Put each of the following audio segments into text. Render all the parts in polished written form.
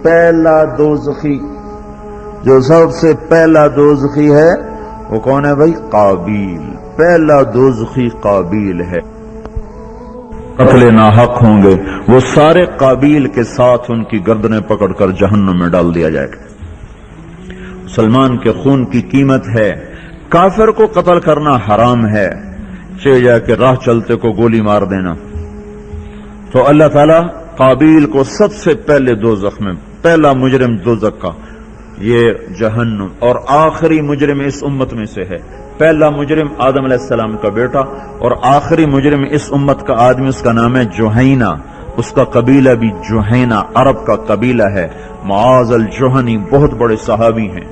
پہلا دوزخی، جو سب سے پہلا دوزخی ہے وہ کون ہے بھائی؟ قابیل۔ پہلا دوزخی قابیل ہے۔ قتل ناحق ہوں گے وہ سارے، قابیل کے ساتھ ان کی گردنیں پکڑ کر جہنم میں ڈال دیا جائے گا۔ مسلمان کے خون کی قیمت ہے، کافر کو قتل کرنا حرام ہے، چاہے جا کے راہ چلتے کو گولی مار دینا۔ تو اللہ تعالیٰ قابیل کو سب سے پہلے دوزخ میں، پہلا مجرم دوزخ کا یہ جہنم، اور آخری مجرم اس امت میں سے ہے۔ پہلا مجرم آدم علیہ السلام کا بیٹا، اور آخری مجرم اس امت کا آدمی، اس کا نام ہے جوہینہ، اس کا قبیلہ بھی جوہینہ عرب کا قبیلہ ہے۔ معاذ الجوہنی بہت بڑے صحابی ہیں،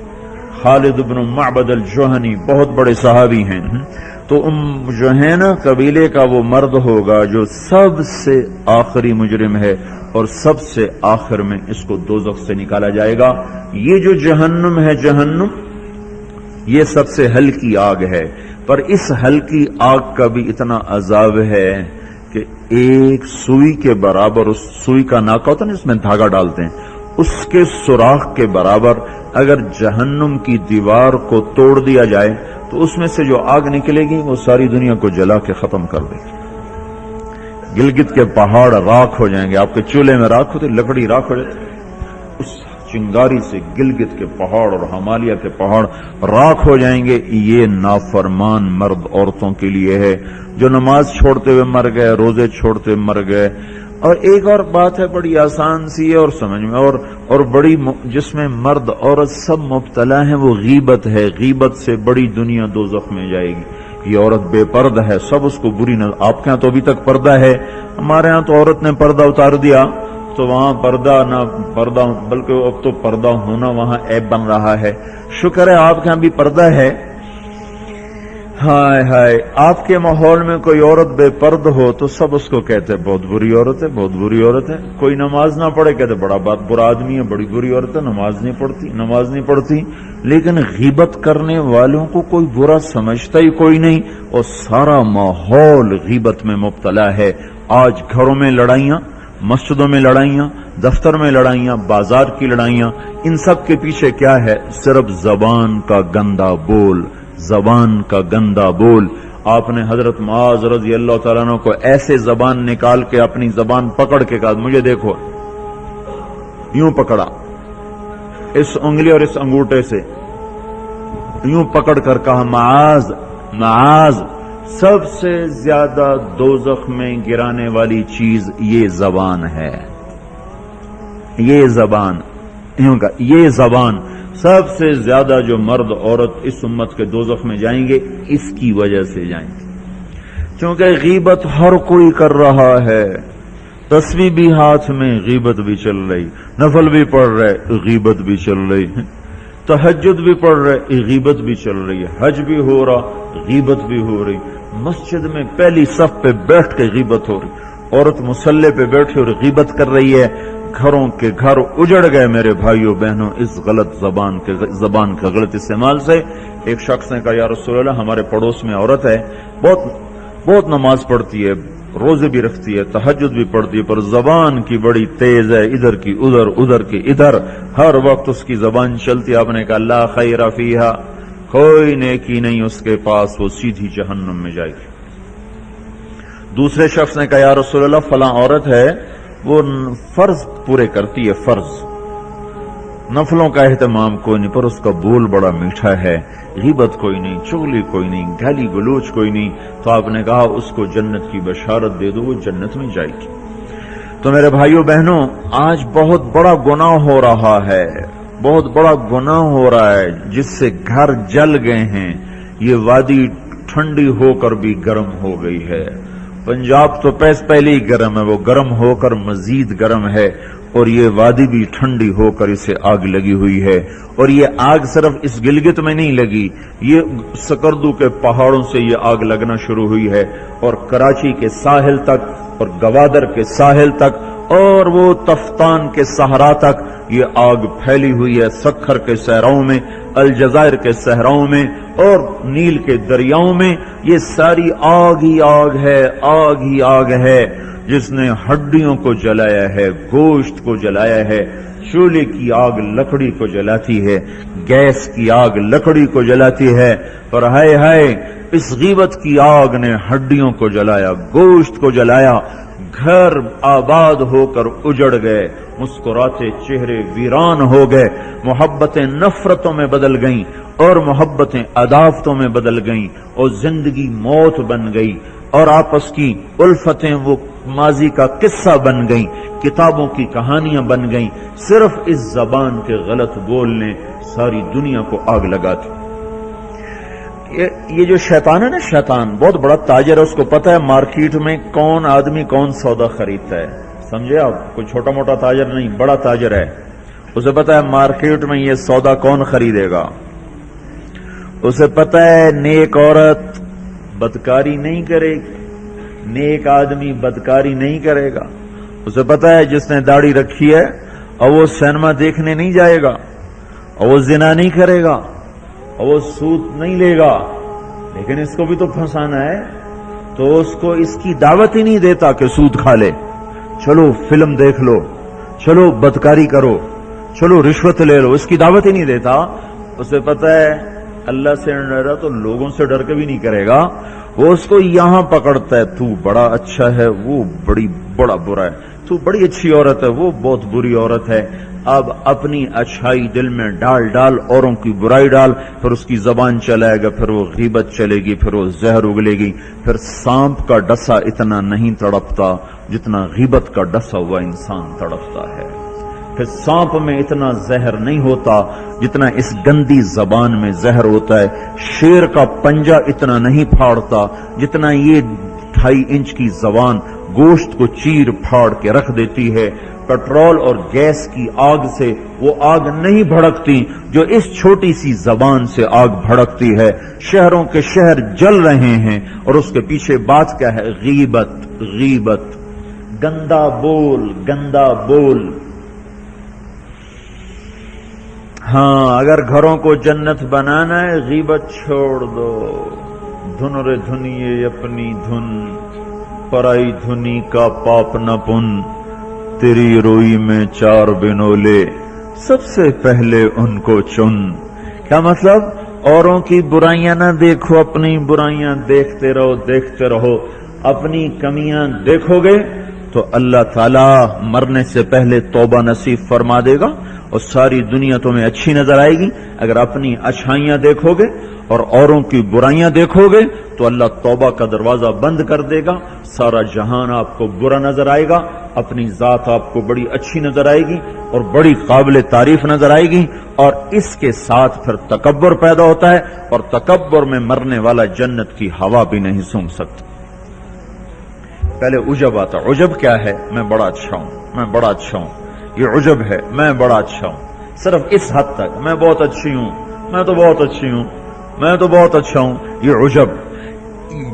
خالد بن معبد الجوہنی بہت بڑے صحابی ہیں۔ تو جوہینہ قبیلے کا وہ مرد ہوگا جو سب سے آخری مجرم ہے، اور سب سے آخر میں اس کو دوزخ سے نکالا جائے گا۔ یہ جو جہنم ہے، جہنم یہ سب سے ہلکی آگ ہے، پر اس ہلکی آگ کا بھی اتنا عذاب ہے کہ ایک سوئی کے برابر، اس سوئی کا ناکا ہوتا ہے نا، اس میں دھاگا ڈالتے ہیں، اس کے سوراخ کے برابر اگر جہنم کی دیوار کو توڑ دیا جائے تو اس میں سے جو آگ نکلے گی وہ ساری دنیا کو جلا کے ختم کر دے گی۔ گلگت کے پہاڑ راکھ ہو جائیں گے، آپ کے چولہے میں راکھ ہوتے، لکڑی راکھ ہو جائے، اس چنگاری سے گلگت کے پہاڑ اور ہمالیہ کے پہاڑ راکھ ہو جائیں گے۔ یہ نافرمان مرد عورتوں کے لیے ہے جو نماز چھوڑتے ہوئے مر گئے، روزے چھوڑتے ہوئے مر گئے۔ اور ایک اور بات ہے بڑی آسان سی ہے اور سمجھ میں اور بڑی، جس میں مرد عورت سب مبتلا ہیں، وہ غیبت ہے۔ غیبت سے بڑی دنیا دوزخ میں جائے گی۔ یہ عورت بے پردہ ہے، سب اس کو بری نظر، آپ کے ہاں تو ابھی تک پردہ ہے، ہمارے ہاں تو عورت نے پردہ اتار دیا تو وہاں پردہ نہ پردہ، بلکہ اب تو پردہ ہونا وہاں عیب بن رہا ہے۔ شکر ہے آپ کے ہاں بھی پردہ ہے۔ ہائے ہائے، آپ کے ماحول میں کوئی عورت بے پرد ہو تو سب اس کو کہتے بہت بری عورت ہے، بہت بری عورت ہے۔ کوئی نماز نہ پڑھے کہتے بڑا برا آدمی ہے، بڑی بری عورت ہے، نماز نہیں پڑھتی۔ لیکن غیبت کرنے والوں کو کوئی برا سمجھتا ہی کوئی نہیں، اور سارا ماحول غیبت میں مبتلا ہے۔ آج گھروں میں لڑائیاں، مسجدوں میں لڑائیاں، دفتر میں لڑائیاں، بازار کی لڑائیاں، ان سب کے پیچھے کیا ہے؟ صرف زبان کا گندا بول، زبان کا گندا بول۔ آپ نے حضرت معاذ رضی اللہ تعالیٰ عنہ کو ایسے زبان نکال کے اپنی زبان پکڑ کے کہا، مجھے دیکھو، یوں پکڑا، اس انگلی اور اس انگوٹھے سے یوں پکڑ کر کہا، معاذ معاذ، سب سے زیادہ دوزخ میں گرانے والی چیز یہ زبان ہے۔ یہ زبان، یوں کہا، یہ زبان سب سے زیادہ جو مرد عورت اس امت کے دوزخ میں جائیں گے، اس کی وجہ سے جائیں گے، کیونکہ غیبت ہر کوئی کر رہا ہے۔ تسبیح بھی ہاتھ میں، غیبت بھی چل رہی، نفل بھی پڑھ رہے، غیبت بھی چل رہی، تہجد بھی پڑھ رہے، غیبت بھی چل رہی ہے، حج بھی ہو رہا، غیبت بھی ہو رہی، مسجد میں پہلی صف پہ بیٹھ کے غیبت ہو رہی، عورت مصلی پہ بیٹھی اور غیبت کر رہی ہے۔ گھروں کے گھر اجڑ گئے میرے بھائیوں بہنوں اس غلط زبان کے غلط استعمال سے۔ ایک شخص نے کہا، یا رسول اللہ، ہمارے پڑوس میں عورت ہے، بہت نماز پڑھتی ہے، روزے بھی رکھتی ہے، تہجد بھی پڑھتی ہے، پر زبان کی بڑی تیز ہے، ادھر کی ادھر، ادھر کی ادھر، ہر وقت اس کی زبان چلتی ہے۔ آپ نے کہا، لا خیر فیہا، کوئی نیکی نہیں اس کے پاس، وہ سیدھی جہنم میں جائے گی۔ دوسرے شخص نے کہا، یا رسول اللہ، فلاں عورت ہے، وہ فرض پورے کرتی ہے، فرض، نفلوں کا اہتمام کوئی نہیں، پر اس کا بول بڑا میٹھا ہے، غیبت کوئی نہیں، چغلی کوئی نہیں، گالی گلوچ کوئی نہیں۔ تو آپ نے کہا، اس کو جنت کی بشارت دے دو، وہ جنت میں جائے گی۔ تو میرے بھائیوں بہنوں، آج بہت بڑا گناہ ہو رہا ہے، بہت بڑا گناہ ہو رہا ہے، جس سے گھر جل گئے ہیں۔ یہ وادی ٹھنڈی ہو کر بھی گرم ہو گئی ہے۔ پنجاب تو پہلے ہی گرم ہے، وہ گرم ہو کر مزید گرم ہے، اور یہ وادی بھی ٹھنڈی ہو کر اسے آگ لگی ہوئی ہے۔ اور یہ آگ صرف اس گلگت میں نہیں لگی، یہ سکردو کے پہاڑوں سے یہ آگ لگنا شروع ہوئی ہے، اور کراچی کے ساحل تک، اور گوادر کے ساحل تک، اور وہ تفتان کے صحرا تک یہ آگ پھیلی ہوئی ہے، سکھر کے صحراؤں میں، الجزائر کے صحراؤں میں اور نیل کے دریاؤں میں، یہ ساری آگ ہی آگ ہے، آگ ہی آگ ہے جس نے ہڈیوں کو جلایا ہے، گوشت کو جلایا ہے۔ چولہے کی آگ لکڑی کو جلاتی ہے، گیس کی آگ لکڑی کو جلاتی ہے، پر ہائے ہائے اس غیبت کی آگ نے ہڈیوں کو جلایا، گوشت کو جلایا، گھر آباد ہو کر اجڑ گئے، مسکراتے چہرے ویران ہو گئے، محبتیں نفرتوں میں بدل گئیں اور محبتیں عداوتوں میں بدل گئیں اور زندگی موت بن گئی اور آپس کی الفتیں وہ ماضی کا قصہ بن گئیں، کتابوں کی کہانیاں بن گئیں، صرف اس زبان کے غلط بولنے ساری دنیا کو آگ لگاتی۔ یہ جو شیطان ہے نا، شیطان بہت بڑا تاجر ہے، اس کو پتہ ہے مارکیٹ میں کون آدمی کون سودا خریدتا ہے، سمجھے آپ؟ کوئی چھوٹا موٹا تاجر نہیں، بڑا تاجر ہے، اسے پتہ ہے مارکیٹ میں یہ سودا کون خریدے گا، اسے پتہ ہے نیک عورت بدکاری نہیں کرے گی، نیک آدمی بدکاری نہیں کرے گا، اسے پتہ ہے جس نے داڑھی رکھی ہے اور وہ سینما دیکھنے نہیں جائے گا اور وہ زنا نہیں کرے گا اور وہ سود نہیں لے گا، لیکن اس کو بھی تو پھنسانا ہے، تو اس کو اس کی دعوت ہی نہیں دیتا کہ سود کھا لے، چلو فلم دیکھ لو، چلو بدکاری کرو، چلو رشوت لے لو، اس کی دعوت ہی نہیں دیتا۔ اسے پتہ ہے اللہ سے ڈر رہا تو لوگوں سے ڈر کے بھی نہیں کرے گا، وہ اس کو یہاں پکڑتا ہے، تو بڑا اچھا ہے، وہ بڑا برا ہے، تو بڑی اچھی عورت ہے، وہ بہت بری عورت ہے۔ اب اپنی اچھائی دل میں ڈال ڈال، اوروں کی برائی ڈال، پھر اس کی زبان چلائے گا، پھر وہ غیبت چلے گی، پھر وہ زہر اگلے گی، پھر سانپ کا ڈسا اتنا نہیں تڑپتا جتنا غیبت کا ڈسا ہوا انسان تڑپتا ہے، پھر سانپ میں اتنا زہر نہیں ہوتا جتنا اس گندی زبان میں زہر ہوتا ہے، شیر کا پنجہ اتنا نہیں پھاڑتا جتنا یہ 2.5 انچ کی زبان گوشت کو چیر پھاڑ کے رکھ دیتی ہے۔ پیٹرول اور گیس کی آگ سے وہ آگ نہیں بھڑکتی جو اس چھوٹی سی زبان سے آگ بھڑکتی ہے۔ شہروں کے شہر جل رہے ہیں اور اس کے پیچھے بات کیا ہے؟ غیبت، غیبت، گندا بول، گندا بول۔ ہاں، اگر گھروں کو جنت بنانا ہے غیبت چھوڑ دو، دھن رے دھنیے اپنی دھن، پرائی دھنی کا پاپ نہ پن، تیری روئی میں 4 بنولے، سب سے پہلے ان کو چن۔ کیا مطلب؟ اوروں کی برائیاں نہ دیکھو، اپنی برائیاں دیکھتے رہو، دیکھتے رہو۔ اپنی کمیاں دیکھو گے تو اللہ تعالیٰ مرنے سے پہلے توبہ نصیب فرما دے گا اور ساری دنیا تمہیں اچھی نظر آئے گی۔ اگر اپنی اچھائیاں دیکھو گے اور اوروں کی برائیاں دیکھو گے تو اللہ توبہ کا دروازہ بند کر دے گا، سارا جہان آپ کو برا نظر آئے گا، اپنی ذات آپ کو بڑی اچھی نظر آئے گی اور بڑی قابل تعریف نظر آئے گی، اور اس کے ساتھ پھر تکبر پیدا ہوتا ہے، اور تکبر میں مرنے والا جنت کی ہوا بھی نہیں سونگھ سکتا۔ پہلے عجب آتا۔ عجب کیا ہے؟ میں بڑا اچھا ہوں، میں بڑا اچھا ہوں، یہ عجب ہے، میں بڑا اچھا ہوں، صرف اس حد تک، میں بہت اچھی ہوں، میں تو بہت اچھی ہوں، میں تو بہت اچھا ہوں، یہ عجب۔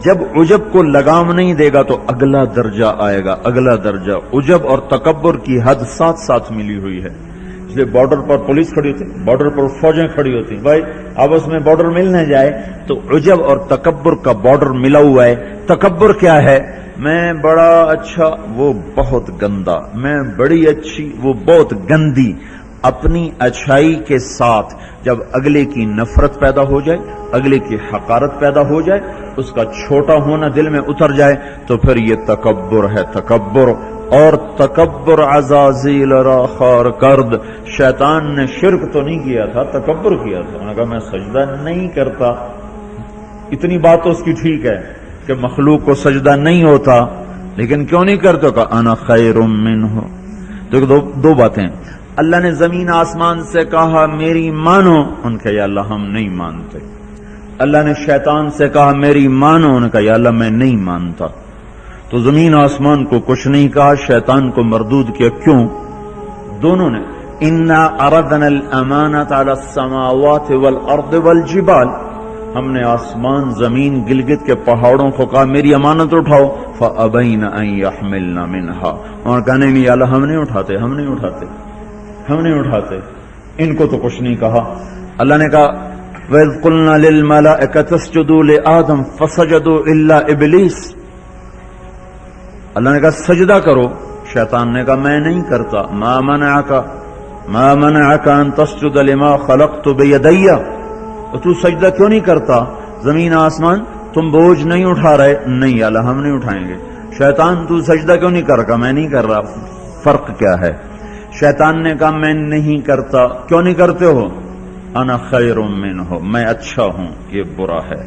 جب عجب کو لگام نہیں دے گا تو اگلا درجہ آئے گا، اگلا درجہ۔ عجب اور تکبر کی حد ساتھ ساتھ ملی ہوئی ہے، اس لیے بارڈر پر پولیس کھڑی ہوتی، بارڈر پر فوجیں کھڑی ہوتی، بھائی آپس میں بارڈر مل نہ جائے تو عجب اور تکبر کا بارڈر ملا ہوا ہے۔ تکبر کیا ہے؟ میں بڑا اچھا، وہ بہت گندا، میں بڑی اچھی، وہ بہت گندی۔ اپنی اچھائی کے ساتھ جب اگلے کی نفرت پیدا ہو جائے، اگلے کی حقارت پیدا ہو جائے، اس کا چھوٹا ہونا دل میں اتر جائے تو پھر یہ تکبر ہے، تکبر۔ اور تکبر عزازیل را خار کرد۔ شیطان نے شرک تو نہیں کیا تھا، تکبر کیا تھا، انہوں نے کہا میں سجدہ نہیں کرتا۔ اتنی بات تو اس کی ٹھیک ہے کہ مخلوق کو سجدہ نہیں ہوتا، لیکن کیوں نہیں کرتے؟ کہا انا خیر منہ۔ تو دو باتیں، اللہ نے زمین آسمان سے کہا میری مانو، ان کا یا اللہ ہم نہیں مانتے۔ اللہ نے شیطان سے کہا میری مانو، ان کا یا اللہ میں نہیں مانتا۔ تو زمین آسمان کو کچھ نہیں کہا، شیطان کو مردود کیا۔ کیوں؟ دونوں نے انا اردنا الامانۃ علی السماوات والارض والجبال، ہم نے آسمان، زمین، گلگت کے پہاڑوں کو کہا میری امانت اٹھاؤ، فَأَبَيْنَ أَن يَحْمِلْنَ مِنْهَا، اور کہا نہیں اللہ ہم نہیں اٹھاتے. ان کو تو کچھ نہیں کہا. اللہ نے کہا وَإِذْ قُلْنَا لِلْمَلَائِكَةِ اسْجُدُوا لِآدَمَ فَسَجَدُوا إِلَّا إِبْلِيسَ. اللہ نے کہا سجدہ کرو. شیطان نے کہا میں نہیں کرتا. مَا مَنَعَكَ أَن تَسْجُدَ لِمَا خَلَقْتُ بِيَدَيَّ. تو سجدہ کیوں نہیں کرتا؟ زمین آسمان تم بوجھ نہیں اٹھا رہے. نہیں اللہ ہم نہیں اٹھائیں گے. شیطان تو سجدہ کیوں نہیں کر رہا؟ میں نہیں کر رہا. فرق کیا ہے؟ شیطان نے کہا میں نہیں کرتا. کیوں نہیں کرتے ہو؟ انا خیر منہ، میں اچھا ہوں، یہ برا ہے.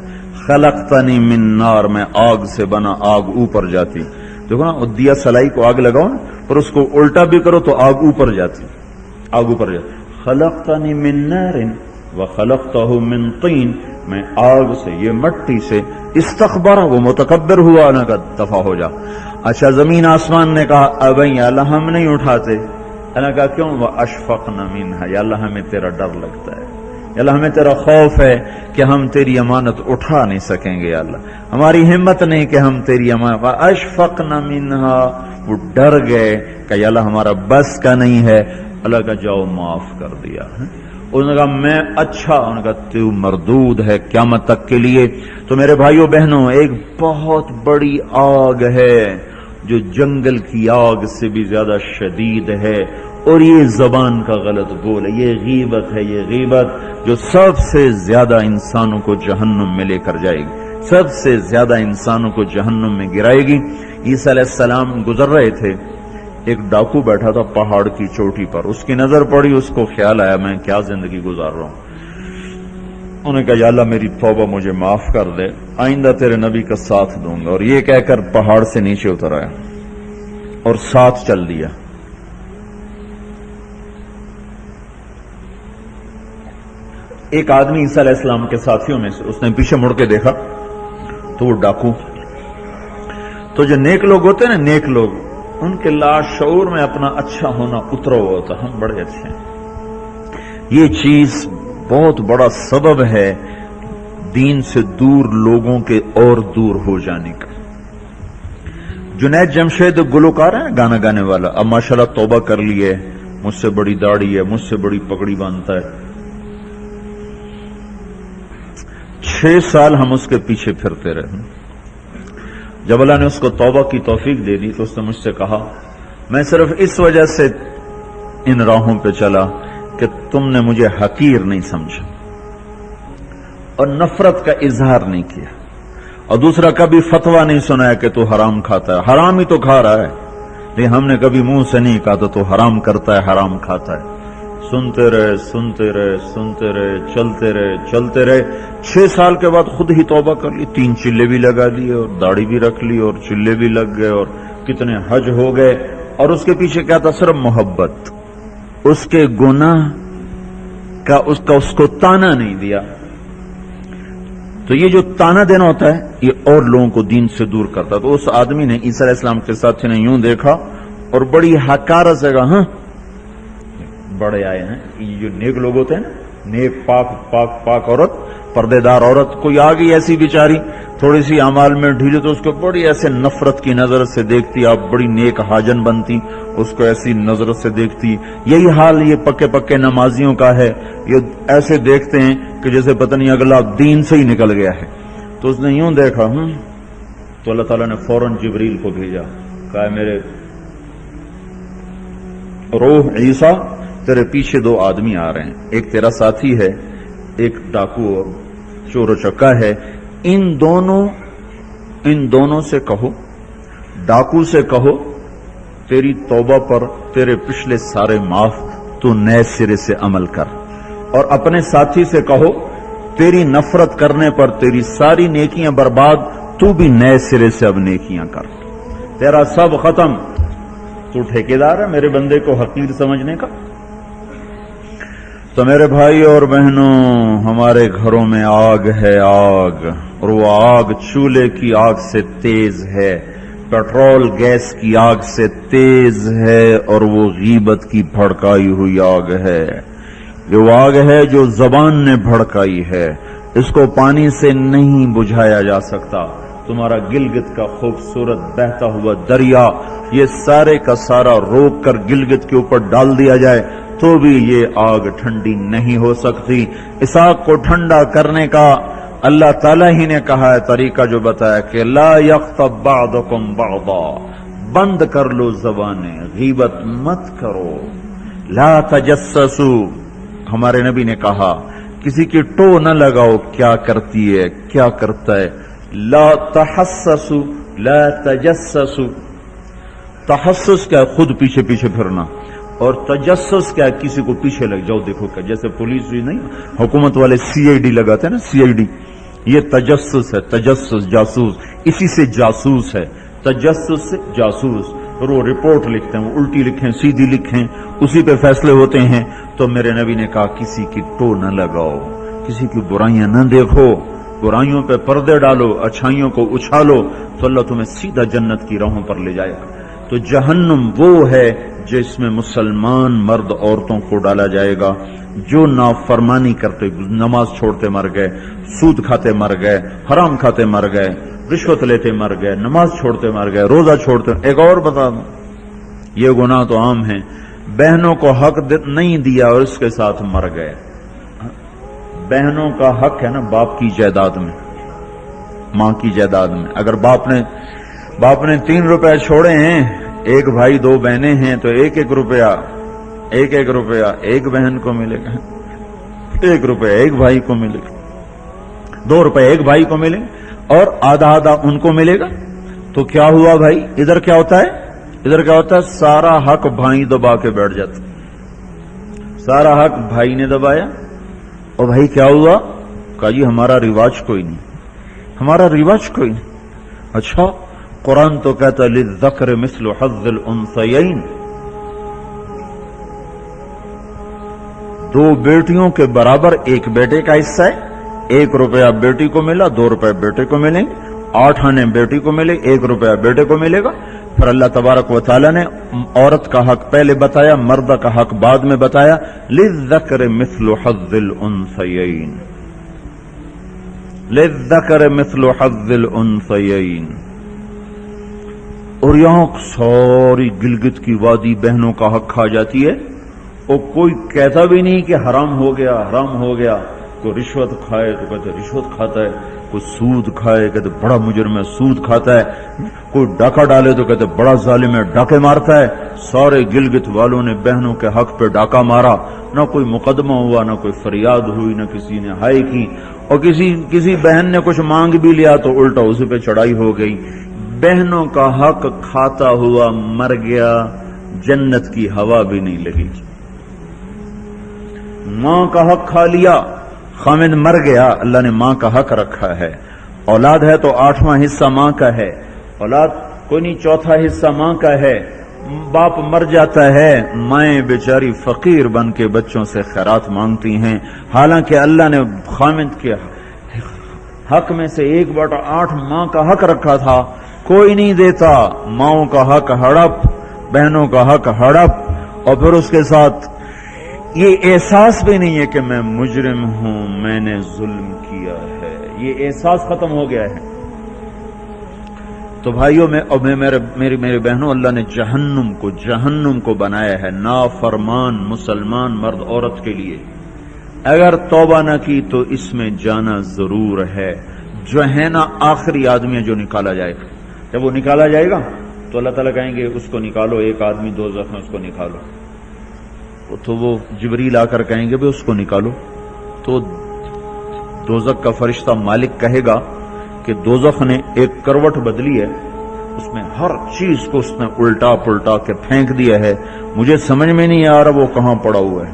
خلقتنی من نار، میں آگ سے بنا، آگ اوپر جاتی. دیکھو نا دیا سلائی کو آگ لگاؤ نا اور اس کو الٹا بھی کرو تو آگ اوپر جاتی. خلقتنی من نار وخلقتہ من طین، میں آگ سے، یہ مٹی سے. استکبر، وہ متکبر ہوا، نہ کا دفع ہو جا. اچھا زمین آسمان نے کہا ابھی اللہ ہم نہیں اٹھاتے. اللہ کہا کیوں؟ وَأَشْفَقْنَ مِنْهَا، یا اللہ ہمیں تیرا ڈر لگتا ہے، یا اللہ ہمیں تیرا خوف ہے کہ ہم تیری امانت اٹھا نہیں سکیں گے. یا اللہ ہماری ہمت نہیں کہ ہم تیری امانت. وَأَشْفَقْنَ مِنْهَا، وہ ڈر گئے کہ یا اللہ ہمارا بس کا نہیں ہے. اللہ کا جاؤ معاف کر دیا. انہوں نے کہا میں اچھا. انہوں نے کہا تو مردود ہے قیامت تک کے لیے. تو میرے بھائیوں بہنوں، ایک بہت بڑی آگ ہے جو جنگل کی آگ سے بھی زیادہ شدید ہے، اور یہ زبان کا غلط بول ہے. یہ غیبت ہے، یہ غیبت جو سب سے زیادہ انسانوں کو جہنم میں لے کر جائے گی، سب سے زیادہ انسانوں کو جہنم میں گرائے گی. عیسیٰ علیہ السلام گزر رہے تھے، ایک ڈاکو بیٹھا تھا پہاڑ کی چوٹی پر. اس کی نظر پڑی، اس کو خیال آیا میں کیا زندگی گزار رہا ہوں. انہوں نے کہا یا اللہ میری توبہ مجھے معاف کر دے، آئندہ تیرے نبی کا ساتھ دوں گا. اور یہ کہہ کر پہاڑ سے نیچے اتر آیا اور ساتھ چل دیا. ایک آدمی عیسیٰ علیہ السلام کے ساتھیوں میں سے، اس نے پیچھے مڑ کے دیکھا تو وہ ڈاکو. تو جو نیک لوگ ہوتے ہیں نا، نیک لوگ، ان کے لاشعور میں اپنا اچھا ہونا اترا ہوا ہوتا. ہم بڑے اچھے ہیں. یہ چیز بہت بڑا سبب ہے دین سے دور لوگوں کے اور دور ہو جانے کا. جنید جمشید گلوکار ہے گانا گانے والا، اب ماشاءاللہ توبہ کر لی ہے، مجھ سے بڑی داڑھی ہے، مجھ سے بڑی پگڑی باندھتا ہے. 6 سال ہم اس کے پیچھے پھرتے رہے. جب اللہ نے اس کو توبہ کی توفیق دے دی تو اس نے مجھ سے کہا میں صرف اس وجہ سے ان راہوں پہ چلا کہ تم نے مجھے حقیر نہیں سمجھا اور نفرت کا اظہار نہیں کیا، اور دوسرا کبھی فتویٰ نہیں سنایا کہ تو حرام کھاتا ہے. حرام ہی تو کھا رہا ہے، لیکن ہم نے کبھی منہ سے نہیں کہا تو حرام کرتا ہے، حرام کھاتا ہے. سنتے رہے، چلتے رہے. 6 سال کے بعد خود ہی توبہ کر لی. 3 چلے بھی لگا لیے اور داڑھی بھی رکھ لی اور چلے بھی لگ گئے اور کتنے حج ہو گئے. اور اس کے پیچھے کیا تھا؟ صرف محبت. اس کے گناہ کا اس کو تانا نہیں دیا. تو یہ جو تانا دینا ہوتا ہے یہ اور لوگوں کو دین سے دور کرتا. تو اس آدمی نے عیسیٰ علیہ السلام کے ساتھی نے یوں دیکھا اور بڑی حقارت سے کہا ہاں بڑے آئے ہیں. یہ جو نیک لوگ ہوتے ہیں نا، نیک پاک عورت، پردے دار عورت، کوئی آ گئی ایسی بیچاری تھوڑی سی اعمال میں ڈھیلی تو اس کو بڑی ایسے نفرت کی نظر سے دیکھتی. آپ بڑی نیک حاجن بنتی، اس کو ایسی نظر سے دیکھتی. یہی حال یہ پکے نمازیوں کا ہے. یہ ایسے دیکھتے ہیں کہ جیسے پتہ نہیں اگلا دین سے ہی نکل گیا ہے. تو اس نے یوں دیکھا تو اللہ تعالیٰ نے فوراً جبریل کو بھیجا، کہا میرے روح عیسیٰ تیرے پیچھے 2 آدمی آ رہے ہیں، ایک تیرا ساتھی ہے، ایک ڈاکو اور چور و چکا ہے. ان دونوں سے کہو، ڈاکو سے کہو تیری توبہ پر تیرے پچھلے سارے معاف، تو نئے سرے سے عمل کر. اور اپنے ساتھی سے کہو تیری نفرت کرنے پر تیری ساری نیکیاں برباد، تو بھی نئے سرے سے اب نیکیاں کر، تیرا سب ختم. تو ٹھیکیدار ہے میرے بندے کو حقیر سمجھنے کا. تو میرے بھائی اور بہنوں، ہمارے گھروں میں آگ ہے، آگ، اور وہ آگ چولہے کی آگ سے تیز ہے، پیٹرول گیس کی آگ سے تیز ہے، اور وہ غیبت کی بھڑکائی ہوئی آگ ہے. یہ وہ آگ ہے جو زبان نے بھڑکائی ہے. اس کو پانی سے نہیں بجھایا جا سکتا. تمہارا گلگت کا خوبصورت بہتا ہوا دریا، یہ سارے کا سارا روک کر گلگت کے اوپر ڈال دیا جائے تو بھی یہ آگ ٹھنڈی نہیں ہو سکتی۔ اس آگ کو ٹھنڈا کرنے کا اللہ تعالیٰ ہی نے کہا ہے طریقہ، جو بتایا کہ لا یغتب بعضکم بعضا، بند کر لو زبانیں، غیبت مت کرو، لا تجسسوا، ہمارے نبی نے کہا کسی کی ٹو نہ لگاؤ کیا کرتی ہے کیا کرتا ہے، لا تحسسوا لا تجسسوا، تحسس کیا ہے؟ خود پیچھے پیچھے پھرنا، اور تجسس کیا ہے؟ کسی کو پیچھے لگ جاؤ دیکھو کیا، جیسے پولیس بھی نہیں حکومت والے CID لگاتے ہیں نا، CID، یہ تجسس ہے، تجسس جاسوس، اسی سے جاسوس ہے، تجسس سے جاسوس، اور وہ رپورٹ لکھتے ہیں، وہ الٹی لکھیں سیدھی لکھیں، اسی پہ فیصلے ہوتے ہیں۔ تو میرے نبی نے کہا کسی کی ٹو نہ لگاؤ، کسی کی برائیاں نہ دیکھو، برائیوں پہ پردے ڈالو، اچھائیوں کو اچھالو تو اللہ تمہیں سیدھا جنت کی راہوں پر لے جائے گا۔ تو جہنم وہ ہے جس میں مسلمان مرد عورتوں کو ڈالا جائے گا جو نافرمانی کرتے، نماز چھوڑتے مر گئے، سود کھاتے مر گئے، حرام کھاتے مر گئے، رشوت لیتے مر گئے، نماز چھوڑتے مر گئے، روزہ چھوڑتے۔ ایک اور بتا دوں، یہ گناہ تو عام ہیں، بہنوں کو حق نہیں دیا اور اس کے ساتھ مر گئے۔ بہنوں کا حق ہے نا باپ کی جائیداد میں، ماں کی جائیداد میں، اگر باپ نے 3 روپے چھوڑے ہیں، ایک بھائی 2 بہنیں ہیں تو 1-1 روپیہ ایک بہن کو ملے گا، 1 روپیہ ایک بھائی کو ملے گا، 2 روپے ایک بھائی کو ملے گا، اور آدھا ان کو ملے گا۔ تو کیا ہوا بھائی؟ ادھر کیا ہوتا ہے؟ سارا حق بھائی دبا کے بیٹھ جاتا، سارا حق بھائی نے دبایا، اور بھائی کیا ہوا؟ کہا جی ہمارا رواج کوئی نہیں۔ اچھا قرآن تو کہتا ہے للذکر مثل حظ الانثیین، 2 بیٹیوں کے برابر ایک بیٹے کا حصہ ہے، 1 روپیہ بیٹی کو ملا، 2 روپے بیٹے کو ملیں، 8 آنے بیٹی کو ملے، 1 روپیہ بیٹے کو ملے گا۔ پھر اللہ تبارک و تعالی نے عورت کا حق پہلے بتایا، مرد کا حق بعد میں بتایا، للذکر مثل حظ الانثیین، للذکر مثل حظ الانثیین۔ اور یہاں ساری گلگت کی وادی بہنوں کا حق کھا جاتی ہے، اور کوئی کہتا بھی نہیں کہ حرام ہو گیا۔ کوئی رشوت کھائے تو کہتے رشوت کھاتا ہے، کوئی سود کھائے کہتے بڑا مجرم ہے سود کھاتا ہے، کوئی ڈاکہ ڈالے تو کہتے بڑا ظالم ہے ڈاکے مارتا ہے۔ سارے گلگت والوں نے بہنوں کے حق پہ ڈاکہ مارا، نہ کوئی مقدمہ ہوا، نہ کوئی فریاد ہوئی، نہ کسی نے ہائے کی، اور کسی بہن نے کچھ مانگ بھی لیا تو الٹا اسی پہ چڑھائی ہو گئی۔ بہنوں کا حق کھاتا ہوا مر گیا، جنت کی ہوا بھی نہیں لگی۔ ماں کا حق کھا لیا، خامد مر گیا، اللہ نے ماں کا حق رکھا ہے۔ اولاد ہے تو 8واں حصہ ماں کا ہے، اولاد کوئی نہیں 4تھا حصہ ماں کا ہے۔ باپ مر جاتا ہے، مائیں بیچاری فقیر بن کے بچوں سے خیرات مانگتی ہیں، حالانکہ اللہ نے خامد کے حق میں سے 1/8 ماں کا حق رکھا تھا، کوئی نہیں دیتا۔ ماؤں کا حق ہڑپ، بہنوں کا حق ہڑپ، اور پھر اس کے ساتھ یہ احساس بھی نہیں ہے کہ میں مجرم ہوں، میں نے ظلم کیا ہے، یہ احساس ختم ہو گیا ہے۔ تو بھائیوں میں اور میری بہنوں، اللہ نے جہنم کو بنایا ہے نافرمان مسلمان مرد عورت کے لیے۔ اگر توبہ نہ کی تو اس میں جانا ضرور ہے۔ جو ہے نا آخری آدمی جو نکالا جائے گا، جب وہ نکالا جائے گا تو اللہ تعالیٰ کہیں گے اس کو نکالو، ایک آدمی دوزخ میں، اس کو نکالو۔ تو وہ جبریل آ کر کہیں گے بھی اس کو نکالو، تو دوزخ کا فرشتہ مالک کہے گا کہ دوزخ نے ایک کروٹ بدلی ہے، اس میں ہر چیز کو اس نے الٹا پلٹا کے پھینک دیا ہے، مجھے سمجھ میں نہیں آ رہا وہ کہاں پڑا ہوا ہے۔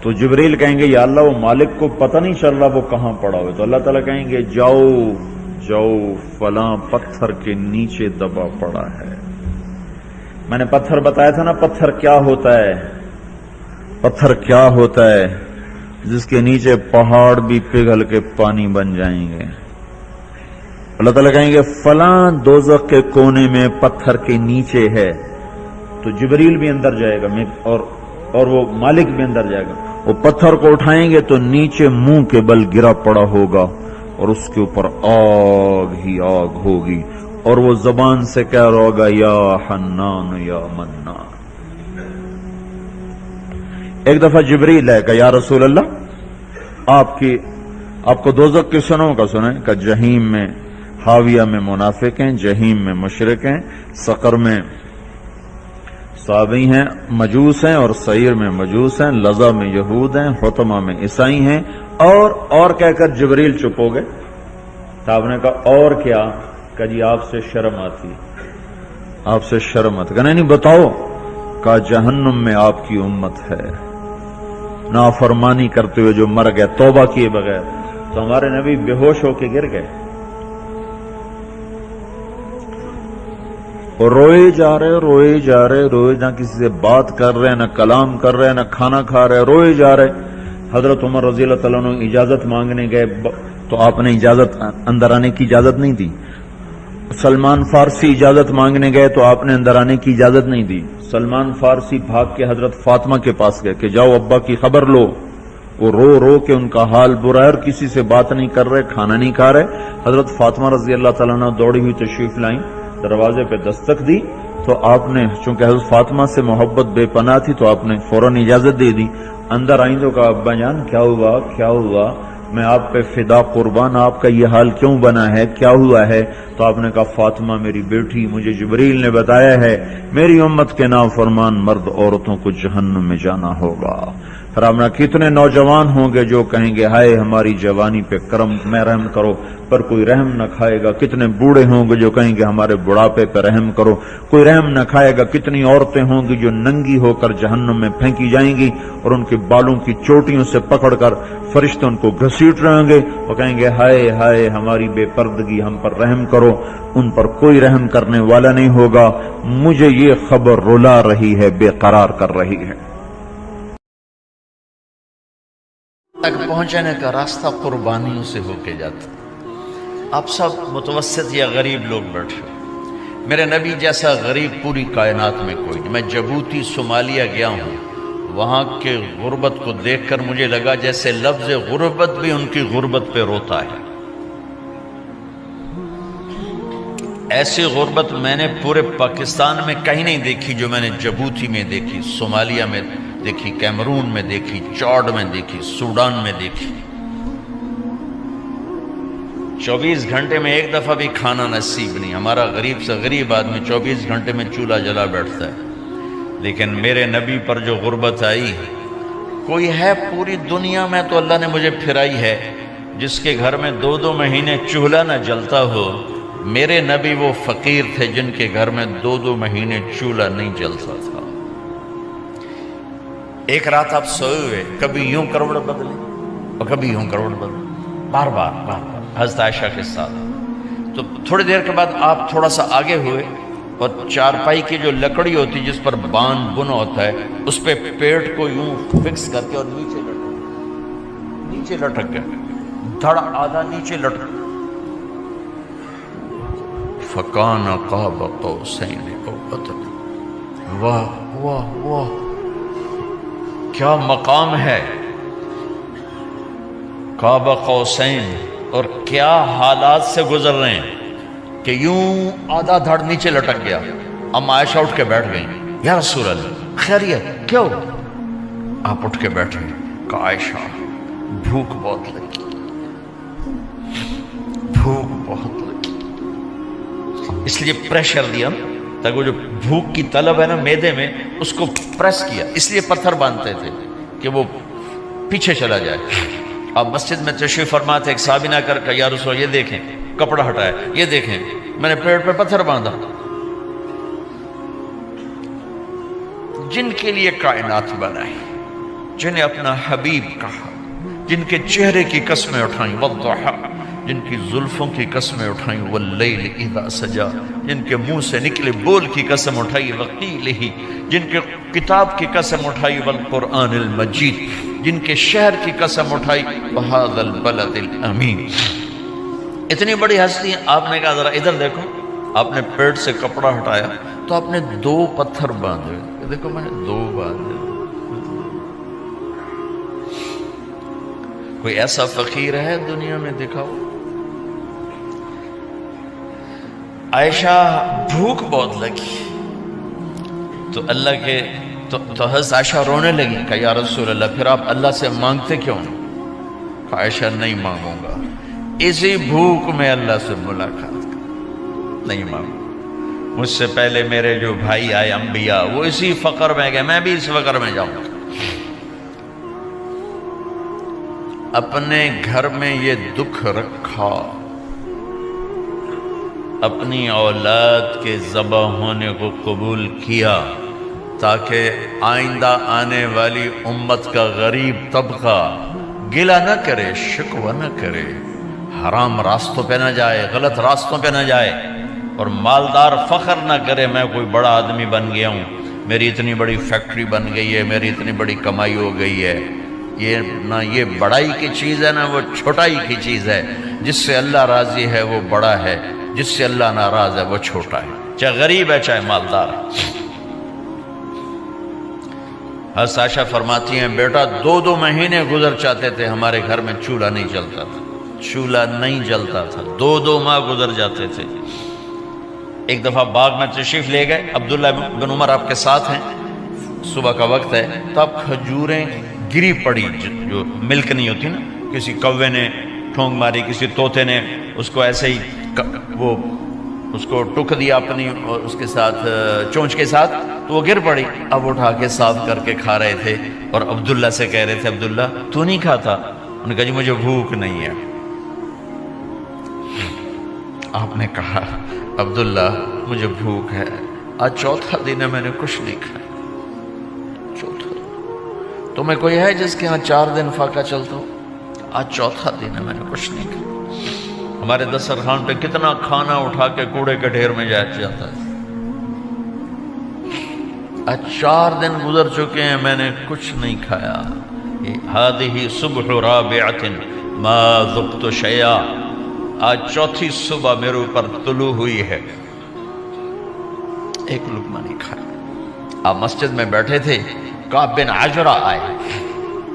تو جبریل کہیں گے یا اللہ وہ مالک کو پتہ نہیں چل رہا وہ کہاں پڑا ہوا ہے۔ تو اللہ تعالیٰ کہیں گے جاؤ فلاں پتھر کے نیچے دبا پڑا ہے۔ میں نے پتھر بتایا تھا نا، پتھر کیا ہوتا ہے جس کے نیچے پہاڑ بھی پگھل کے پانی بن جائیں گے۔ اللہ تعالیٰ کہیں گے فلاں دوزخ کے کونے میں پتھر کے نیچے ہے، تو جبریل بھی اندر جائے گا اور وہ مالک بھی اندر جائے گا۔ وہ پتھر کو اٹھائیں گے تو نیچے منہ کے بل گرا پڑا ہوگا، اور اس کے اوپر آگ ہی آگ ہوگی، اور وہ زبان سے کہہ رہا ہوگا یا حنان یا منان۔ ایک دفعہ جبریل ہے کہ یا رسول اللہ آپ کو دوزخ کی سنوں کا سنیں کہ جہیم میں حاویہ میں منافق ہیں، جہیم میں مشرک ہیں، سقر میں صابئی ہیں مجوس ہیں، اور سعیر میں مجوس ہیں، لظہ میں یہود ہیں، حطمہ میں عیسائی ہیں، اور کہہ کر جبریل چپ ہو گئے۔ تو آپ نے کہا اور کیا؟ کہ جی آپ سے شرم آتی، آپ سے شرم آتی۔ کہا نہیں بتاؤ۔ کہا جہنم میں آپ کی امت ہے، نافرمانی کرتے ہوئے جو مر گئے توبہ کیے بغیر۔ تو ہمارے نبی بے ہوش ہو کے گر گئے اور روئے جا رہے، نہ کسی سے بات کر رہے، نہ کلام کر رہے، نہ کھانا کھا رہے، روئے جا رہے۔ حضرت عمر رضی اللہ تعالیٰ عنہ اجازت مانگنے گئے تو آپ نے اندر آنے کی اجازت نہیں دی۔ سلمان فارسی اجازت مانگنے گئے تو آپ نے اندر آنے کی اجازت نہیں دی۔ سلمان فارسی بھاگ کے حضرت فاطمہ کے پاس گئے کہ جاؤ ابا کی خبر لو۔ وہ رو کے ان کا حال برا ہے اور کسی سے بات نہیں کر رہے، کھانا نہیں کھا رہے۔ حضرت فاطمہ رضی اللہ تعالیٰ عنہ دوڑی ہوئی تشریف لائیں، دروازے پہ دستک دی تو آپ نے، چونکہ حضرت فاطمہ سے محبت بے پناہ تھی، تو آپ نے فوراً اجازت دے دی۔ اندر آئیں تو کہا ابا جان کیا ہوا، میں آپ پہ فدا قربان، آپ کا یہ حال کیوں بنا ہے، کیا ہوا ہے؟ تو آپ نے کہا فاطمہ میری بیٹی، مجھے جبریل نے بتایا ہے میری امت کے نافرمان مرد عورتوں کو جہنم میں جانا ہوگا۔ پھر آپ نے کتنے نوجوان ہوں گے جو کہیں گے ہائے ہماری جوانی پہ کرم میں رحم کرو، پر کوئی رحم نہ کھائے گا۔ کتنے بوڑھے ہوں گے جو کہیں گے ہمارے بڑھاپے پہ رحم کرو، کوئی رحم نہ کھائے گا۔ کتنی عورتیں ہوں گی جو ننگی ہو کر جہنم میں پھینکی جائیں گی اور ان کے بالوں کی چوٹیوں سے پکڑ کر فرشتے ان کو گھسیٹ رہیں گے اور کہیں گے ہائے ہائے ہماری بے پردگی، ہم پر رحم کرو۔ ان پر کوئی رحم کرنے والا نہیں ہوگا۔ مجھے یہ خبر رلا رہی ہے، بے قرار کر رہی ہے۔ تک پہنچنے کا راستہ قربانیوں سے ہو کے جاتا۔ آپ سب متوسط یا غریب لوگ بیٹھے، میرے نبی جیسا غریب پوری کائنات میں کوئی نہیں۔ میں جبوتی صومالیہ گیا ہوں، وہاں کے غربت کو دیکھ کر مجھے لگا جیسے لفظ غربت بھی ان کی غربت پہ روتا ہے۔ ایسی غربت میں نے پورے پاکستان میں کہیں نہیں دیکھی جو میں نے جبوتی میں دیکھی، صومالیہ میں دیکھی، کیمرون میں دیکھی، چاڈ میں دیکھی، سوڈان میں دیکھی۔ 24 گھنٹے میں ایک دفعہ بھی کھانا نصیب نہیں۔ ہمارا غریب سے غریب آدمی 24 گھنٹے میں چولہا جلا بیٹھتا ہے، لیکن میرے نبی پر جو غربت آئی، کوئی ہے پوری دنیا میں تو اللہ نے مجھے پھرائی ہے جس کے گھر میں 2 مہینے چولہا نہ جلتا ہو۔ میرے نبی وہ فقیر تھے جن کے گھر میں 2 مہینے چولہا نہیں جلتا تھا۔ ایک رات آپ سوئے ہوئے، کبھی یوں کروڑ بدلے اور کبھی یوں کروڑ بدلے، بار بار حضرت عائشہ کے ساتھ۔ تو تھوڑی دیر کے بعد آپ تھوڑا سا آگے ہوئے اور چارپائی کی جو لکڑی ہوتی جس پر باندھ بنا ہوتا ہے، اس پہ پیٹ کو یوں فکس کر کے اور نیچے لٹک گئے، دھڑ آدھا نیچے لٹک۔ فَكَانَ قَابَ قَوْسَيْنِ أَوْ أَدْنَىٰ۔ واہ واہ واہ، کیا مقام ہے! قاب قوسین، اور کیا حالات سے گزر رہے ہیں کہ یوں آدھا دھڑ نیچے لٹک گیا۔ ام عائشہ اٹھ کے بیٹھ گئیں، یا رسول اللہ خیریت کیوں؟ آپ اٹھ کے بیٹھے، کہ عائشہ بھوک بہت لگی، بھوک بہت لگی، اس لیے پریشر دیا تاکہ وہ جو بھوک کی طلب ہے نا میدے میں، اس کو پریس کیا، اس لیے پتھر باندھتے تھے کہ وہ پیچھے چلا جائے۔ آپ مسجد میں تشریف فرما تھے، ایک صحابی نے کر کہ یا رسول یہ دیکھیں کپڑا ہٹایا، یہ دیکھیں میں نے پیٹ پہ پتھر باندھا۔ جن کے لیے کائنات بنائی، جنہیں اپنا حبیب کہا، جن کے چہرے کی قسمیں اٹھائیں، والضحیٰ، جن کی زلفوں کی قسمیں اٹھائیں، واللیل اذا سجا، جن کے منہ سے نکلے بول کی قسم اٹھائی، وقیلہ، جن کے کتاب کی قسم اٹھائی، والقرآن المجید، جن کے شہر کی قسم اٹھائی، وہذا البلد الامین۔ اتنی بڑی ہستی ہیں۔ آپ نے کہا ذرا ادھر دیکھو، آپ نے پیٹ سے کپڑا ہٹایا تو آپ نے 2 پتھر باندھے، دیکھو میں نے 2 باندھے۔ کوئی ایسا فقیر ہے دنیا میں؟ دکھاؤ۔ عائشہ بھوک بہت لگی تو اللہ کے تو حضرت عائشہ رونے لگی کہ یا رسول اللہ پھر آپ اللہ سے مانگتے کیوں نہیں؟ عائشہ نہیں مانگوں گا، اسی بھوک میں اللہ سے ملاقات نہیں مانگوں، مجھ سے پہلے میرے جو بھائی آئے انبیاء وہ اسی فقر میں گئے، میں بھی اس فقر میں جاؤں گا۔ اپنے گھر میں یہ دکھ رکھا، اپنی اولاد کے ذبح ہونے کو قبول کیا تاکہ آئندہ آنے والی امت کا غریب طبقہ گلہ نہ کرے، شکوہ نہ کرے، حرام راستوں پہ نہ جائے، غلط راستوں پہ نہ جائے، اور مالدار فخر نہ کرے میں کوئی بڑا آدمی بن گیا ہوں، میری اتنی بڑی فیکٹری بن گئی ہے، میری اتنی بڑی کمائی ہو گئی ہے۔ یہ نہ یہ بڑائی کی چیز ہے نہ وہ چھوٹائی کی چیز ہے۔ جس سے اللہ راضی ہے وہ بڑا ہے، جس سے اللہ ناراض ہے وہ چھوٹا ہے، چاہے غریب ہے چاہے مالدار ہے۔ حضرت عائشہ فرماتی ہیں بیٹا 2 مہینے گزر جاتے تھے ہمارے گھر میں چولہا نہیں جلتا تھا، چولہا نہیں جلتا تھا، 2 ماہ گزر جاتے تھے۔ ایک دفعہ باغ میں تشریف لے گئے، عبداللہ بن عمر آپ کے ساتھ ہیں، صبح کا وقت ہے تو اب کھجوریں گری پڑی، جو ملک نہیں ہوتی نا، کسی کوے نے ٹھونگ ماری، کسی طوطے نے اس کو ایسے ہی وہ اس کو ٹک دیا اپنی اور اس کے ساتھ چونچ کے ساتھ، تو وہ گر پڑی، اب اٹھا کے صاف کر کے کھا رہے تھے، اور عبداللہ سے کہہ رہے تھے عبداللہ تو نہیں کھاتا؟ انہوں نے کہا جی مجھے بھوک نہیں ہے۔ آپ نے کہا عبداللہ مجھے بھوک ہے، آج 4تھا دن ہے میں نے کچھ نہیں کھایا، 4تھا دن۔ تمہیں کوئی ہے جس کے ہاں 4 دن فاقہ چلتا ہو؟ آج 4تھا دن ہے میں نے کچھ نہیں کھایا۔ ہمارے دسترخوان پہ کتنا کھانا اٹھا کے کوڑے کے ڈھیر میں جاتا ہے، آج 4 دن گزر چکے ہیں میں نے کچھ نہیں کھایا۔ هذه صبح رابعة ما ذقت شيئا، آج 4تھی صبح میرے اوپر طلوع ہوئی ہے، ایک لقمہ نہیں کھایا۔ آپ مسجد میں بیٹھے تھے، کعب بن عجرہ آئے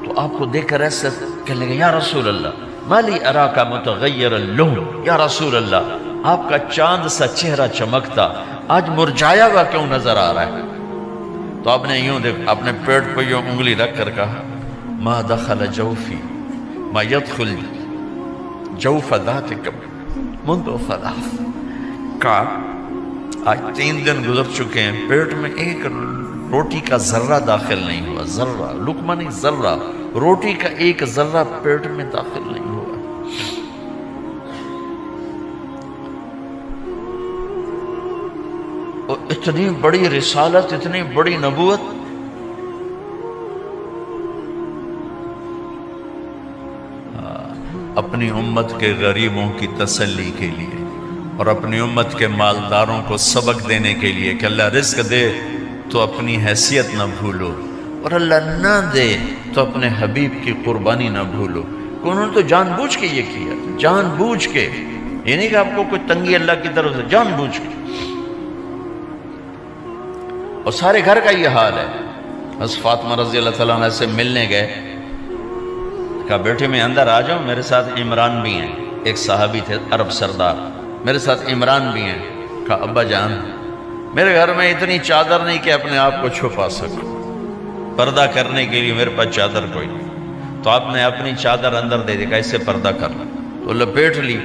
تو آپ کو دیکھ کر ایسے کہنے لگے یا رسول اللہ مالی اراکا متغیر اللون، یا رسول اللہ آپ کا چاند سا چہرہ چمکتا آج مرجھایا ہوا کیوں نظر آ رہا ہے؟ تو آپ نے یوں دیکھ اپنے پیٹ پہ یوں انگلی رکھ کر کہا ما دخل جوفی ما يدخل جوف ذاتک منذ 3، کہا آج 3 دن گزر چکے ہیں پیٹ میں ایک روٹی کا ذرہ داخل نہیں ہوا، ذرہ، لقمہ نہیں ذرہ، روٹی کا ایک ذرہ پیٹ میں داخل نہیں ہوا۔ اور اتنی بڑی رسالت، اتنی بڑی نبوت، اپنی امت کے غریبوں کی تسلی کے لیے اور اپنی امت کے مالداروں کو سبق دینے کے لیے کہ اللہ رزق دے تو اپنی حیثیت نہ بھولو، اور اللہ نہ دے تو اپنے حبیب کی قربانی نہ بھولو۔ انہوں نے تو جان بوجھ کے یہ کیا، جان بوجھ کے، یہ نہیں کہ آپ کو کوئی تنگی اللہ کی طرف سے، جان بوجھ کے۔ اور سارے گھر کا یہ حال ہے۔ حضرت فاطمہ رضی اللہ تعالیٰ عنہ سے ملنے گئے، کہا بیٹے میں اندر آ جاؤں، میرے ساتھ عمران بھی ہیں، ایک صحابی تھے عرب سردار، میرے ساتھ عمران بھی ہیں۔ کہا ابا جان میرے گھر میں اتنی چادر نہیں کہ اپنے آپ کو چھپا سکوں، پردہ کرنے کے لیے میرے پاس چادر کوئی نہیں، تو آپ نے اپنی چادر اندر دے دی، کہا اس سے پردہ کرنا، تو لپیٹ لی۔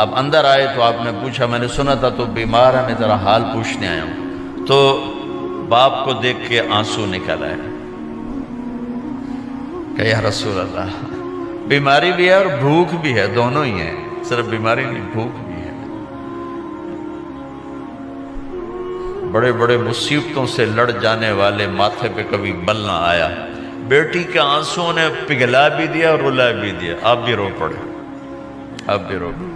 اب اندر آئے تو آپ نے پوچھا میں نے سنا تھا تو بیمار ہے، میں تیرا حال پوچھنے آیا ہوں۔ تو باپ کو دیکھ کے آنسو نکل آئے کہ یا رسول اللہ بیماری بھی ہے اور بھوک بھی ہے، دونوں ہی ہیں، صرف بیماری نہیں بھوک بھی ہے۔ بڑے بڑے مصیبتوں سے لڑ جانے والے ماتھے پہ کبھی بل نہ آیا۔ بیٹی کے آنسوں نے پگھلا بھی دیا اور رلا بھی دیا، آپ بھی رو پڑے، آپ بھی رو پڑے۔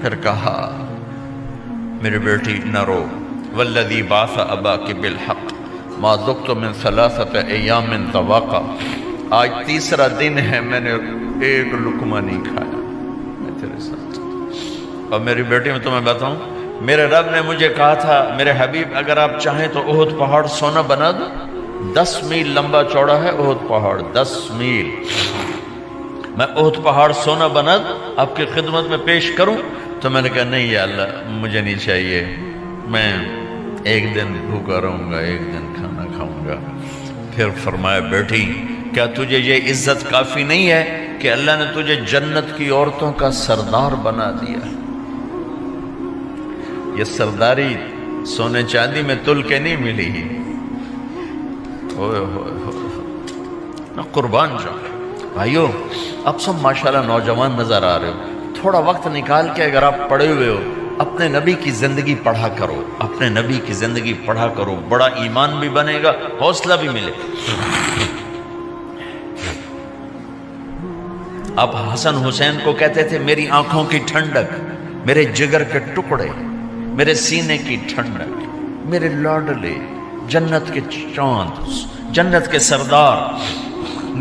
پھر کہا میری بیٹی نہ رو، والذی بعث اباک بالحق ما ذقت من 3 ایام طواقا، آج 3 دن ہے میں نے ایک لقمہ نہیں کھایا، میں تیرے ساتھ۔ اور میری بیٹی میں تمہیں بتاؤں، میرے رب نے مجھے کہا تھا میرے حبیب اگر آپ چاہیں تو احد پہاڑ سونا بنا دو، 10 میل لمبا چوڑا ہے احد پہاڑ، 10 میل، میں احد پہاڑ سونا بنا آپ کی خدمت میں پیش کروں؟ تو میں نے کہا نہیں یا اللہ مجھے نہیں چاہیے، میں ایک دن بھوکا رہوں گا، ایک دن کھانا کھاؤں گا۔ پھر فرمایا بیٹی کیا تجھے یہ عزت کافی نہیں ہے کہ اللہ نے تجھے جنت کی عورتوں کا سردار بنا دیا؟ یہ سرداری سونے چاندی میں تل کے نہیں ملی، ہوئے ہوئے ہوئے قربان جاؤں۔ بھائیو اب سب ماشاءاللہ نوجوان نظر آ رہے ہو، تھوڑا وقت نکال کے اگر آپ پڑھے ہوئے ہو اپنے نبی کی زندگی پڑھا کرو، اپنے نبی کی زندگی پڑھا کرو، بڑا ایمان بھی بنے گا، حوصلہ بھی ملے۔ آپ حسن حسین کو کہتے تھے میری آنکھوں کی ٹھنڈک، میرے جگر کے ٹکڑے، میرے سینے کی ٹھنڈک، میرے لاڈلے، جنت کے چاند، جنت کے سردار،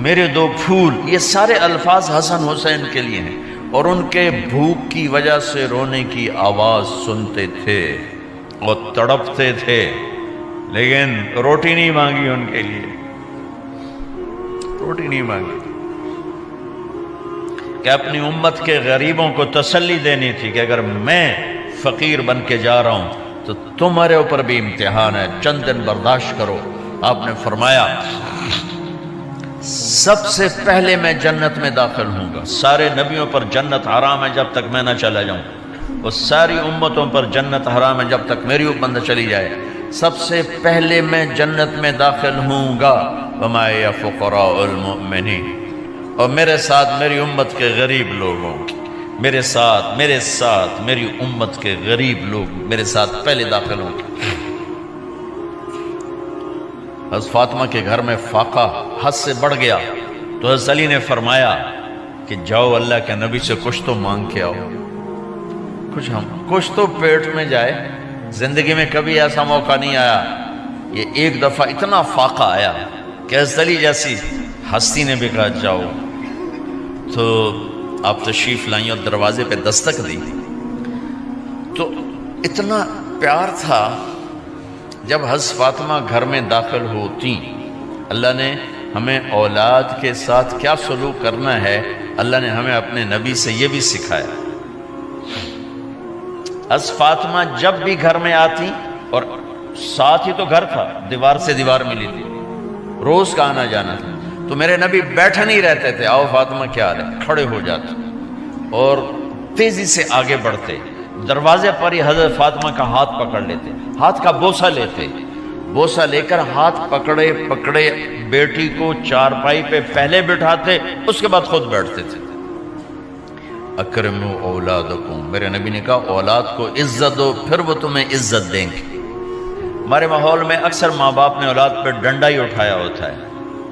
میرے دو پھول، یہ سارے الفاظ حسن حسین کے لیے ہیں۔ اور ان کے بھوک کی وجہ سے رونے کی آواز سنتے تھے اور تڑپتے تھے، لیکن روٹی نہیں مانگی ان کے لیے، روٹی نہیں مانگی کہ اپنی امت کے غریبوں کو تسلی دینی تھی کہ اگر میں فقیر بن کے جا رہا ہوں تو تمہارے اوپر بھی امتحان ہے، چند دن برداشت کرو۔ آپ نے فرمایا سب سے پہلے میں جنت میں داخل ہوں گا، سارے نبیوں پر جنت حرام ہے جب تک میں نہ چلا جاؤں، اور ساری امتوں پر جنت حرام ہے جب تک میری امت نہ چلی جائے۔ سب سے پہلے میں جنت میں داخل ہوں گا، وما یا فقراء المؤمنین، اور میرے ساتھ میری امت کے غریب لوگوں کی، میرے ساتھ میری امت کے غریب لوگ میرے ساتھ پہلے داخل ہوں گے۔ حضرت فاطمہ کے گھر میں فاقہ حد سے بڑھ گیا تو حضرت علی نے فرمایا کہ جاؤ اللہ کے نبی سے کچھ تو مانگ کے آؤ، کچھ تو پیٹ میں جائے۔ زندگی میں کبھی ایسا موقع نہیں آیا، یہ ایک دفعہ اتنا فاقہ آیا کہ حضرت علی جیسی ہستی نے بھی کہا جاؤ، تو آپ تشریف لائیں اور دروازے پہ دستک دی تو اتنا پیار تھا۔ جب حضرت فاطمہ گھر میں داخل ہوتی، اللہ نے ہمیں اولاد کے ساتھ کیا سلوک کرنا ہے اللہ نے ہمیں اپنے نبی سے یہ بھی سکھایا۔ حضرت فاطمہ جب بھی گھر میں آتی، اور ساتھ ہی تو گھر تھا، دیوار سے دیوار ملی تھی، روز کا آنا جانا تھا، تو میرے نبی بیٹھے نہیں رہتے تھے، آؤ فاطمہ کیا حال ہے، کھڑے ہو جاتے اور تیزی سے آگے بڑھتے، دروازے پر ہی حضرت فاطمہ کا ہاتھ پکڑ لیتے، ہاتھ کا بوسہ لیتے، بوسہ لے کر ہاتھ پکڑے پکڑے بیٹی کو چارپائی پہ پہلے بٹھاتے، اس کے بعد خود بیٹھتے تھے۔ اکرموا اولادکم، میرے نبی نے کہا اولاد کو عزت دو، پھر وہ تمہیں عزت دیں گے۔ ہمارے ماحول میں اکثر ماں باپ نے اولاد پہ ڈنڈا ہی اٹھایا ہوتا ہے،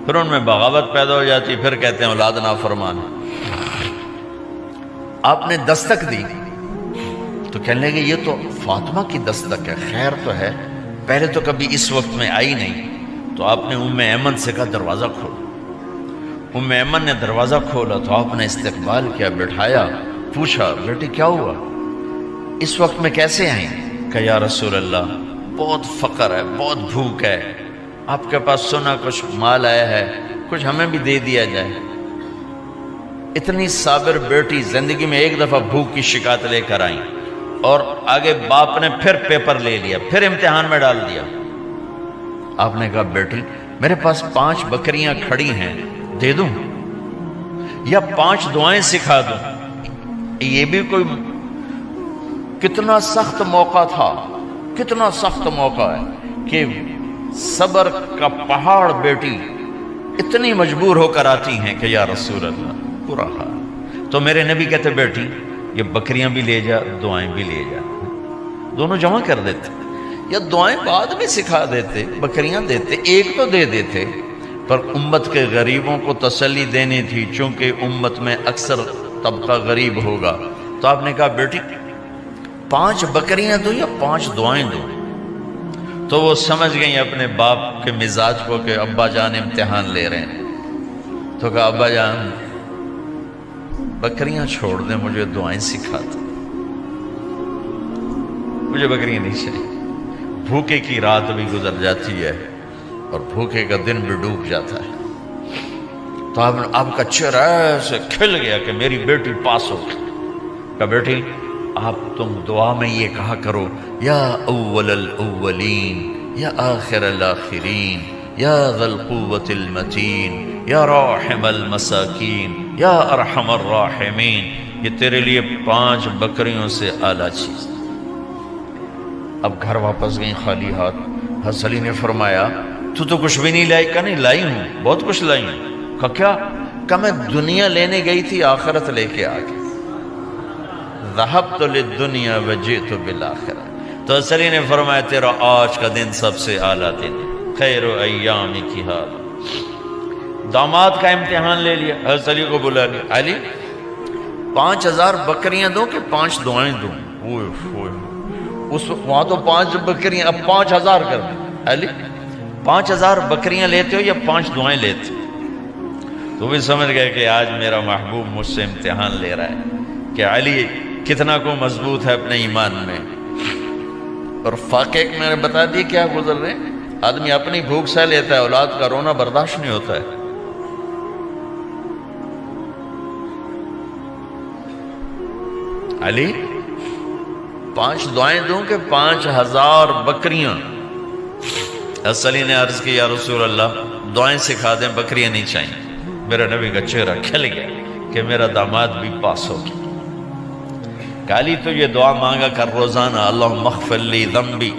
پھر ان میں بغاوت پیدا ہو جاتی، پھر کہتے ہیں اولاد نافرمان ہے۔ آپ نے دستک دی تو کہنے لگے یہ تو فاطمہ کی دستک ہے، خیر تو ہے، پہلے تو کبھی اس وقت میں آئی نہیں۔ تو آپ نے ام ایمن سے کہا دروازہ کھولو۔ ام ایمن نے دروازہ کھولا تو آپ نے استقبال کیا، بٹھایا، پوچھا بیٹی کیا ہوا، اس وقت میں کیسے آئیں؟ کہ یا رسول اللہ بہت فقر ہے، بہت بھوک ہے، آپ کے پاس سنا کچھ مال آیا ہے، کچھ ہمیں بھی دے دیا جائے۔ اتنی صابر بیٹی زندگی میں ایک دفعہ بھوک کی شکایت لے کر آئیں، اور آگے باپ نے پھر پیپر لے لیا، پھر امتحان میں ڈال دیا۔ آپ نے کہا بیٹی میرے پاس 5 بکریاں کھڑی ہیں، دے دوں یا 5 دعائیں سکھا دوں؟ یہ بھی کوئی کتنا سخت موقع تھا، کتنا سخت موقع ہے کہ صبر کا پہاڑ بیٹی اتنی مجبور ہو کر آتی ہیں کہ یا رسول اللہ برا حال۔ تو میرے نبی کہتے بیٹی یہ بکریاں بھی لے جا، دعائیں بھی لے جا، دونوں جمع کر دیتے، یا دعائیں بعد میں سکھا دیتے، بکریاں دیتے، ایک تو دے دیتے، پر امت کے غریبوں کو تسلی دینی تھی، چونکہ امت میں اکثر طبقہ غریب ہوگا۔ تو آپ نے کہا بیٹی 5 بکریاں دو یا 5 دعائیں دو؟ تو وہ سمجھ گئیں اپنے باپ کے مزاج کو کہ ابا جان امتحان لے رہے ہیں، تو کہا ابا جان بکریاں چھوڑ دیں، مجھے دعائیں سکھا دیں، مجھے بکریاں نہیں چاہیے۔ بھوکے کی رات بھی گزر جاتی ہے اور بھوکے کا دن بھی ڈوب جاتا ہے۔ تو آپ کا چہرہ ایسے کھل گیا کہ میری بیٹی پاس ہو گئی. کہ بیٹی آپ تم دعا میں یہ کہا کرو یا اول الاولین یا آخر الاخرین یا ذا القوة المتین یا راحم المساکین یا ارحم الراحمین. یہ تیرے لیے 5 بکریوں سے اعلیٰ چیز. اب گھر واپس گئیں خالی ہاتھ. حضرت علی نے فرمایا تو کچھ بھی نہیں لائی؟ کہا نہیں لائی ہوں، بہت کچھ لائی ہوں. کہا کیا؟ کہ میں دنیا لینے گئی تھی، آخرت لے کے آ گئی. ذہبت للدنیا وجئت بالآخرہ. تو حضرت علی نے فرمایا تیرا آج کا دن سب سے اعلیٰ دن، خیر ایام کی حال. داماد کا امتحان لے لیا. حضرت علی کو بلا لیا. علی 5000 بکریاں دوں کہ 5 دعائیں دوں؟ اس وہاں تو 5 بکریاں، اب 5000 کر دیں. علی 5000 بکریاں لیتے ہو یا 5 دعائیں لیتے ہو؟ تو بھی سمجھ گئے کہ آج میرا محبوب مجھ سے امتحان لے رہا ہے کہ علی کتنا کو مضبوط ہے اپنے ایمان میں. اور فاقے میں نے بتا دی کیا گزر رہے ہیں. آدمی اپنی بھوک سہ لیتا ہے، اولاد کا رونا برداشت نہیں ہوتا ہے. علی 5 دعائیں دوں کہ 5000 بکریاں؟ حضرت علی نے عرض کی یا رسول اللہ دعائیں سکھا دیں، بکریاں نہیں چاہیے. میرا نبی کا چہرہ کھل گیا کہ میرا داماد بھی پاس ہو گیا. علی تو یہ دعا مانگا کر روزانہ، اللہم اغفر لی ذنبی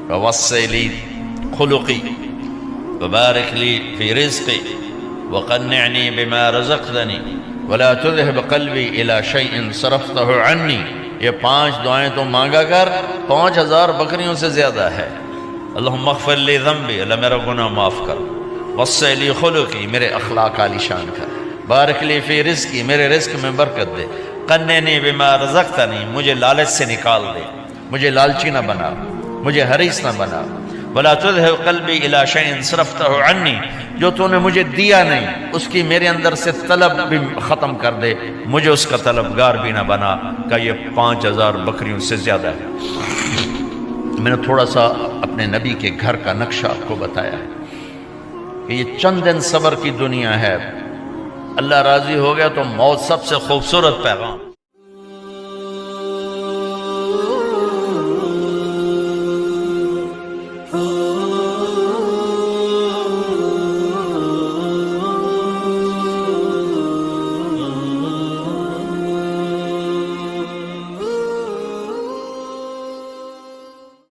ووسع لی خلقی وبارک لی فی رزقی وقنعنی بما رزقتنی ولا تذهب قلبی الی شیء صرفتہ عنی. یہ 5 دعائیں تو مانگا کر، 5000 بکریوں سے زیادہ ہے. اللہم اغفر لی ذنبی، اللہ میرا گناہ معاف کر. وسع لی خلقی، میرے اخلاق عالی شان کر. بارک لی فی رزقی، میرے رزق میں برکت دے. قنعنی بما رزقتنی، مجھے لالچ سے نکال دے، مجھے لالچی نہ بنا، مجھے حریص نہ بنا. ولا تذهب قلبی الی شیء صرفتہ عنی، جو تو نے مجھے دیا نہیں اس کی میرے اندر سے طلب بھی ختم کر دے، مجھے اس کا طلبگار بھی نہ بنا. کہ یہ 5000 بکریوں سے زیادہ ہے. میں نے تھوڑا سا اپنے نبی کے گھر کا نقشہ آپ کو بتایا ہے کہ یہ چند دن صبر کی دنیا ہے. اللہ راضی ہو گیا تو موت سب سے خوبصورت پیغام.